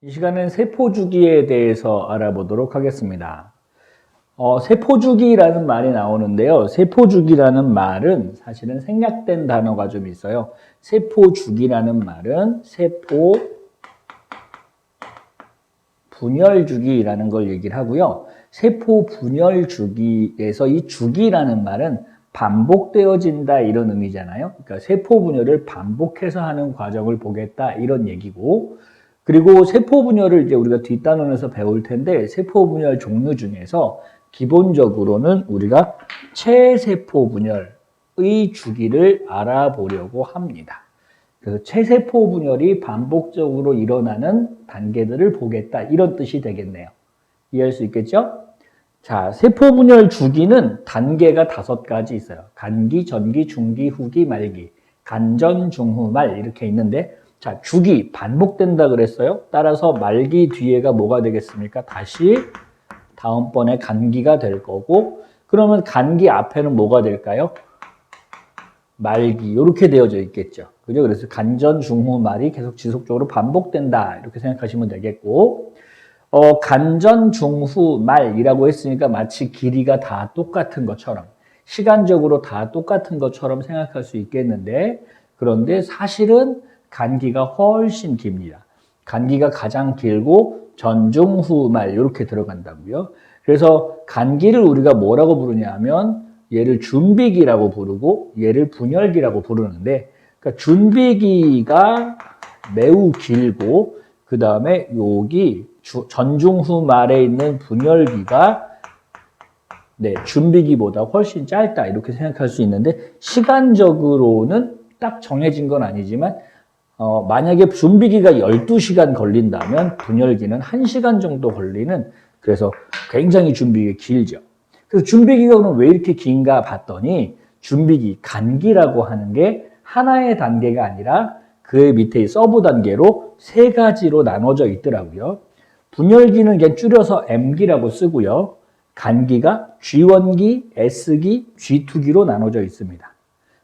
이 시간은 세포주기에 대해서 알아보도록 하겠습니다. 세포주기라는 말이 나오는데요. 세포주기라는 말은 사실은 생략된 단어가 좀 있어요. 세포주기라는 말은 세포 분열주기라는 걸 얘기를 하고요. 세포 분열주기에서 이 주기라는 말은 반복되어진다 이런 의미잖아요. 그러니까 세포 분열을 반복해서 하는 과정을 보겠다 이런 얘기고, 그리고 세포 분열을 이제 우리가 뒷단원에서 배울 텐데, 세포 분열 종류 중에서 기본적으로는 우리가 체세포 분열의 주기를 알아보려고 합니다. 그래서 체세포 분열이 반복적으로 일어나는 단계들을 보겠다 이런 뜻이 되겠네요. 이해할 수 있겠죠? 자, 세포 분열 주기는 단계가 5가지 있어요. 간기, 전기, 중기, 후기, 말기. 간전, 중후, 말 이렇게 있는데, 자, 주기 반복된다 그랬어요. 따라서 말기 뒤에가 뭐가 되겠습니까? 다시 다음번에 간기가 될 거고, 그러면 간기 앞에는 뭐가 될까요? 말기 이렇게 되어져 있겠죠. 그죠? 그래서 간전, 중후, 말이 계속 지속적으로 반복된다 이렇게 생각하시면 되겠고, 간전, 중후, 말이라고 했으니까 마치 길이가 다 똑같은 것처럼, 시간적으로 다 똑같은 것처럼 생각할 수 있겠는데, 그런데 사실은 간기가 훨씬 깁니다. 간기가 가장 길고 전, 중, 후, 말 이렇게 들어간다고요. 그래서 간기를 우리가 뭐라고 부르냐 하면 얘를 준비기라고 부르고 얘를 분열기라고 부르는데, 그러니까 준비기가 매우 길고 그 다음에 여기 전, 중, 후, 말에 있는 분열기가 준비기보다 훨씬 짧다 이렇게 생각할 수 있는데, 시간적으로는 딱 정해진 건 아니지만 만약에 준비기가 12시간 걸린다면 분열기는 1시간 정도 걸리는, 그래서 굉장히 준비기가 길죠. 그래서 준비기가 그럼 왜 이렇게 긴가 봤더니, 준비기, 간기라고 하는 게 하나의 단계가 아니라 그의 밑에 서브 단계로 3가지로 나눠져 있더라고요. 분열기는 그냥 줄여서 M기라고 쓰고요. 간기가 G1기, S기, G2기로 나눠져 있습니다.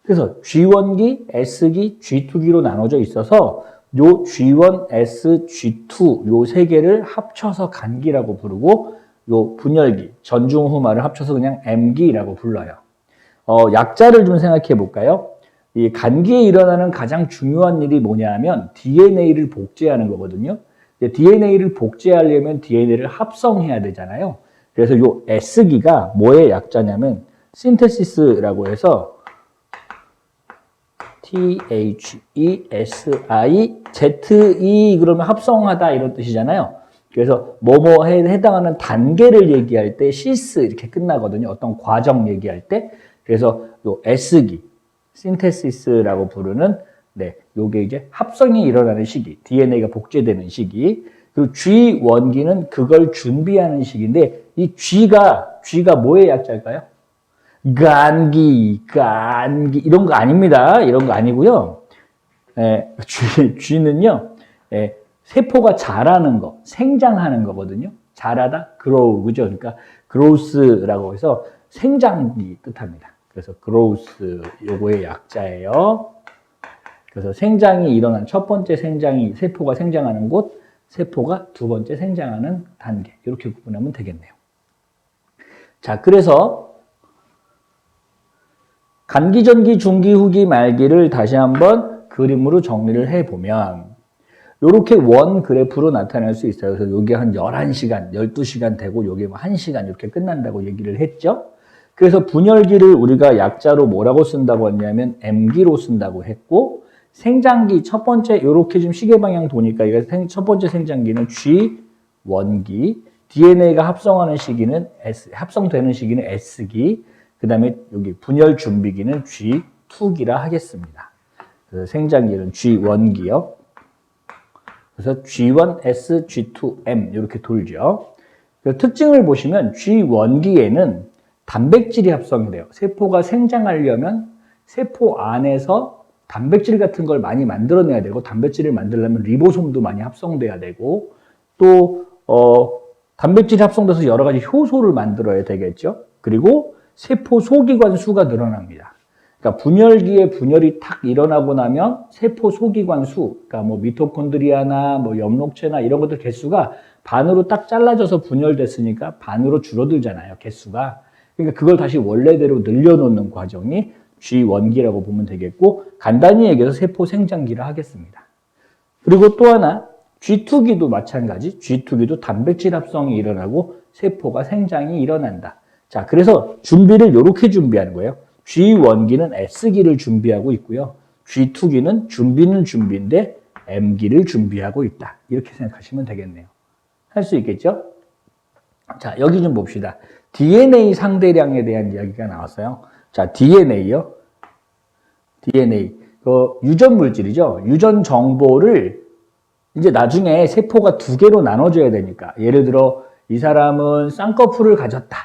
그래서 G1기, S기, G2기로 나눠져 있어서 요 G1, S, G2 요 3개를 합쳐서 간기라고 부르고, 요 분열기, 전중후 말을 합쳐서 그냥 M기라고 불러요. 약자를 좀 생각해 볼까요? 이 간기에 일어나는 가장 중요한 일이 뭐냐 하면 DNA를 복제하는 거거든요. DNA를 복제하려면 DNA를 합성해야 되잖아요. 그래서 요 S기가 뭐의 약자냐면 신테시스라고 해서 THESIZE 그러면 합성하다 이런 뜻이잖아요. 그래서 뭐뭐에 해당하는 단계를 얘기할 때 시스 이렇게 끝나거든요. 어떤 과정 얘기할 때. 그래서 요 S기, 신테시스라고 부르는 요게 이제 합성이 일어나는 시기, DNA가 복제되는 시기. 그리고 G1기는 그걸 준비하는 시기인데, 이 G가 뭐의 약자일까요? 간기 이런 거 아닙니다. 이런 거 아니고요. G는요, 세포가 자라는 거, 생장하는 거거든요. 자라다, grow, 그죠? 그러니까 growth라고 해서 생장기 뜻합니다. 그래서 growth 요거의 약자예요. 그래서 생장이 일어난 첫 번째 생장이 세포가 생장하는 곳, 세포가 두 번째 생장하는 단계 이렇게 구분하면 되겠네요. 자, 그래서 간기, 전기, 중기, 후기, 말기를 다시 한번 그림으로 정리를 해보면 이렇게 원 그래프로 나타낼 수 있어요. 그래서 이게 한 11시간, 12시간 되고 이게 1시간 이렇게 끝난다고 얘기를 했죠. 그래서 분열기를 우리가 약자로 뭐라고 쓴다고 했냐면 M기로 쓴다고 했고, 생장기 첫 번째 이렇게 좀 시계 방향 도니까 이거 첫 번째 생장기는 G1기, DNA가 합성하는 시기는 합성되는 시기는 S기, 그 다음에 여기 분열 준비기는 G2기라 하겠습니다. 그래서 생장기는 G1기요. 그래서 G1S, G2M 이렇게 돌죠. 특징을 보시면 G1기에는 단백질이 합성이 돼요. 세포가 생장하려면 세포 안에서 단백질 같은 걸 많이 만들어내야 되고, 단백질을 만들려면 리보솜도 많이 합성돼야 되고, 또 단백질이 합성돼서 여러 가지 효소를 만들어야 되겠죠. 그리고 세포 소기관 수가 늘어납니다. 그러니까 분열기에 분열이 탁 일어나고 나면 세포 소기관 수, 그러니까 뭐 미토콘드리아나 뭐 엽록체나 이런 것들 개수가 반으로 딱 잘라져서 분열됐으니까 반으로 줄어들잖아요, 개수가. 그러니까 그걸 다시 원래대로 늘려놓는 과정이 G1기라고 보면 되겠고, 간단히 얘기해서 세포 생장기를 하겠습니다. 그리고 또 하나, G2기도 마찬가지, G2기도 단백질 합성이 일어나고 세포가 생장이 일어난다. 자, 그래서 준비를 이렇게 준비하는 거예요. G1기는 S기를 준비하고 있고요. G2기는 준비는 준비인데 M기를 준비하고 있다. 이렇게 생각하시면 되겠네요. 할 수 있겠죠? 자, 여기 좀 봅시다. DNA 상대량에 대한 이야기가 나왔어요. 자, DNA요. DNA. 유전 물질이죠. 유전 정보를 이제 나중에 세포가 두 개로 나눠줘야 되니까. 예를 들어, 이 사람은 쌍꺼풀을 가졌다.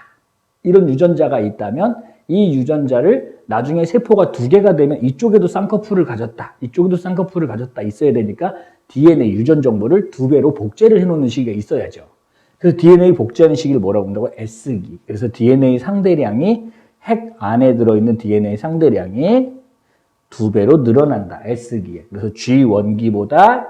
이런 유전자가 있다면 이 유전자를 나중에 세포가 두 개가 되면 이쪽에도 쌍꺼풀을 가졌다. 이쪽에도 쌍꺼풀을 가졌다. 있어야 되니까 DNA 유전 정보를 두 배로 복제를 해놓는 시기가 있어야죠. 그래서 DNA 복제하는 시기를 뭐라고 한다고? S기. 그래서 DNA 상대량이 핵 안에 들어있는 DNA 상대량이 두 배로 늘어난다. S기에. 그래서 G1기보다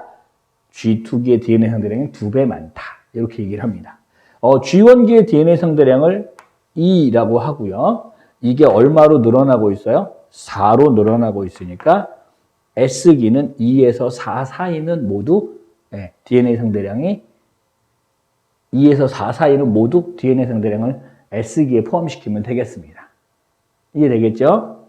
G2기의 DNA 상대량이 두 배 많다. 이렇게 얘기를 합니다. G1기의 DNA 상대량을 E라고 하고요. 이게 얼마로 늘어나고 있어요? 4로 늘어나고 있으니까 S기는 2에서 4 사이는 모두 DNA 상대량이 2에서 4 사이는 모두 DNA 상대량을 S기에 포함시키면 되겠습니다. 이해되겠죠?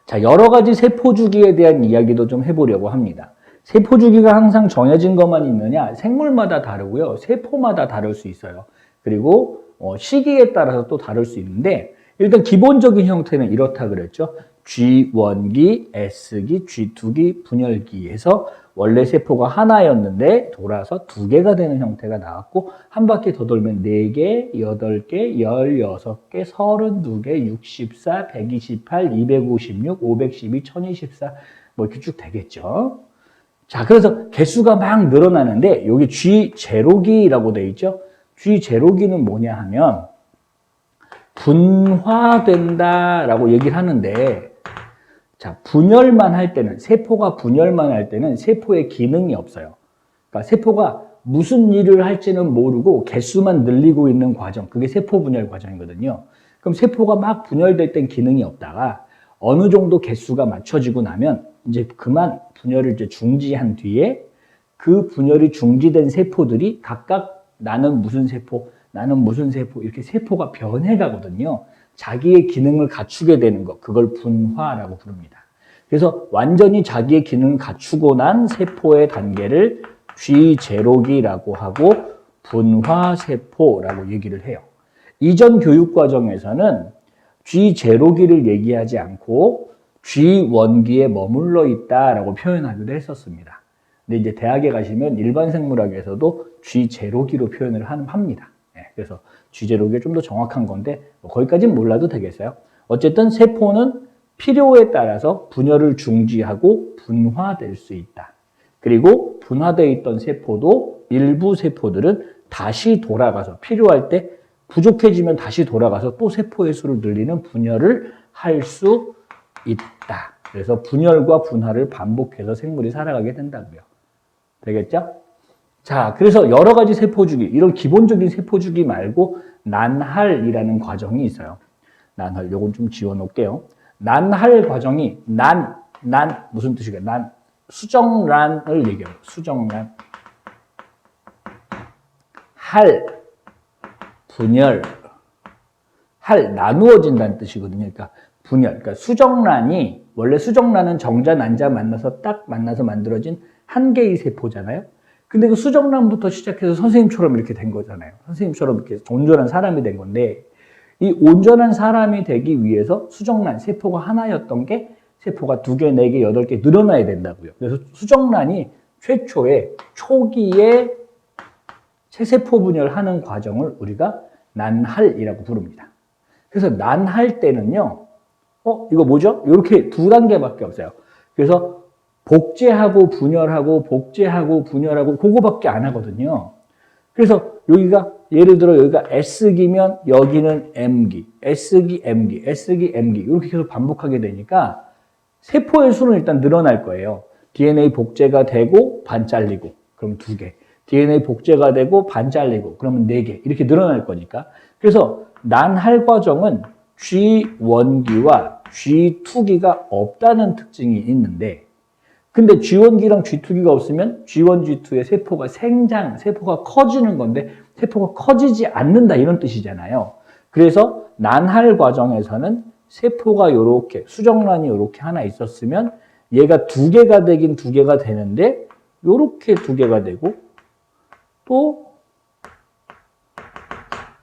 자, 여러 가지 세포 주기에 대한 이야기도 좀 해보려고 합니다. 세포 주기가 항상 정해진 것만 있느냐? 생물마다 다르고요. 세포마다 다를 수 있어요. 그리고 시기에 따라서 또 다를 수 있는데 일단 기본적인 형태는 이렇다 그랬죠. G1기, S기, G2기, 분열기에서 원래 세포가 하나였는데 돌아서 두 개가 되는 형태가 나왔고 한 바퀴 더 돌면 4개, 8개, 16개, 32개, 64, 128, 256, 512, 1024 뭐 이렇게 쭉 되겠죠. 자, 그래서 개수가 막 늘어나는데 여기 G0기라고 되어 있죠. G0기는 뭐냐 하면 분화된다라고 얘기를 하는데 자, 분열만 할 때는 세포가 분열만 할 때는 세포의 기능이 없어요. 그러니까 세포가 무슨 일을 할지는 모르고 개수만 늘리고 있는 과정, 그게 세포 분열 과정이거든요. 그럼 세포가 막 분열될 땐 기능이 없다가 어느 정도 개수가 맞춰지고 나면 이제 그만 분열을 이제 중지한 뒤에 그 분열이 중지된 세포들이 각각 나는 무슨 세포, 나는 무슨 세포 이렇게 세포가 변해가거든요. 자기의 기능을 갖추게 되는 것, 그걸 분화라고 부릅니다. 그래서 완전히 자기의 기능을 갖추고 난 세포의 단계를 G0기라고 하고 분화세포라고 얘기를 해요. 이전 교육과정에서는 G0기를 얘기하지 않고 G1기에 머물러 있다라고 표현하기도 했었습니다. 근데 이제 대학에 가시면 일반 생물학에서도 G0기로 표현을 합니다. 그래서 G0기가 좀 더 정확한 건데 거기까지는 몰라도 되겠어요. 어쨌든 세포는 필요에 따라서 분열을 중지하고 분화될 수 있다. 그리고 분화되어 있던 세포도 일부 세포들은 다시 돌아가서 필요할 때 부족해지면 다시 돌아가서 또 세포의 수를 늘리는 분열을 할 수 있다. 그래서 분열과 분화를 반복해서 생물이 살아가게 된다고요. 되겠죠? 자, 그래서 여러 가지 세포 주기, 이런 기본적인 세포 주기 말고 난할이라는 과정이 있어요. 난할, 요건 좀 지워 놓을게요. 난할 과정이 무슨 뜻이겠어요? 수정란을 얘기해요. 수정란. 할, 분열, 할, 나누어진다는 뜻이거든요. 그러니까 분열. 그러니까 수정란이, 원래 수정란은 정자, 난자 만나서 딱 만나서 만들어진 한 개의 세포잖아요. 근데 그 수정란부터 시작해서 선생님처럼 이렇게 된 거잖아요. 선생님처럼 이렇게 온전한 사람이 된 건데, 이 온전한 사람이 되기 위해서 수정란, 세포가 하나였던 게 세포가 2개, 4개, 8개 늘어나야 된다고요. 그래서 수정란이 최초에, 초기에 세세포 분열하는 과정을 우리가 난할이라고 부릅니다. 그래서 난할 때는요, 이거 뭐죠? 이렇게 2단계밖에 없어요. 그래서 복제하고 분열하고 복제하고 분열하고 그거밖에 안 하거든요. 그래서 여기가 예를 들어 여기가 S기면 여기는 M기, S기, M기, S기, M기 이렇게 계속 반복하게 되니까 세포의 수는 일단 늘어날 거예요. DNA 복제가 되고 반 잘리고 그럼 2개. DNA 복제가 되고 반 잘리고 그러면 4개. 이렇게 늘어날 거니까. 그래서 난할 과정은 G1기와 G2기가 없다는 특징이 있는데 근데 G1기랑 G2기가 없으면 G1, G2의 세포가 커지는 건데 세포가 커지지 않는다 이런 뜻이잖아요. 그래서 난할 과정에서는 세포가 이렇게 수정란이 이렇게 하나 있었으면 얘가 2개가 되긴 2개가 되는데 이렇게 2개가 되고 또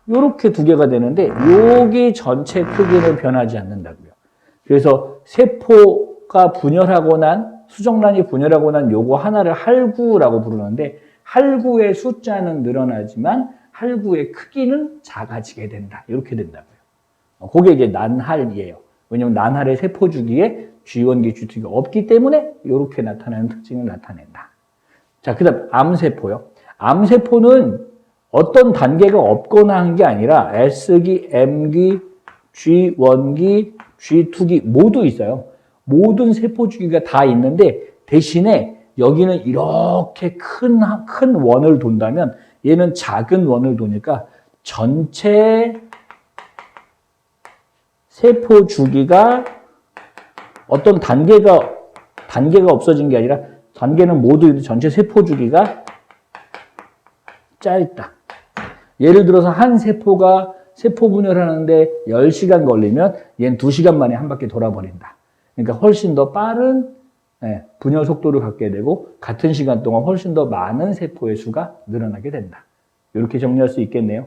이렇게 2개가 되는데 여기 전체 크기는 변하지 않는다고요. 그래서 세포가 분열하고 난 수정란이 분열하고 난 요거 하나를 할구라고 부르는데 할구의 숫자는 늘어나지만 할구의 크기는 작아지게 된다. 이렇게 된다고요. 그게 이제 난할이에요. 왜냐하면 난할의 세포 주기에 G1기, G2기가 없기 때문에 이렇게 나타나는 특징을 나타낸다. 자, 그 다음 암세포요. 암세포는 어떤 단계가 없거나 한 게 아니라 S기, M기, G1기, G2기 모두 있어요. 모든 세포 주기가 다 있는데 대신에 여기는 이렇게 큰 원을 돈다면 얘는 작은 원을 도니까 전체 세포 주기가 어떤 단계가 없어진 게 아니라 단계는 모두 전체 세포 주기가 짧다. 예를 들어서 한 세포가 세포 분열하는데 10시간 걸리면 얘는 2시간 만에 한 바퀴 돌아버린다. 그러니까 훨씬 더 빠른 분열 속도를 갖게 되고 같은 시간 동안 훨씬 더 많은 세포의 수가 늘어나게 된다. 이렇게 정리할 수 있겠네요.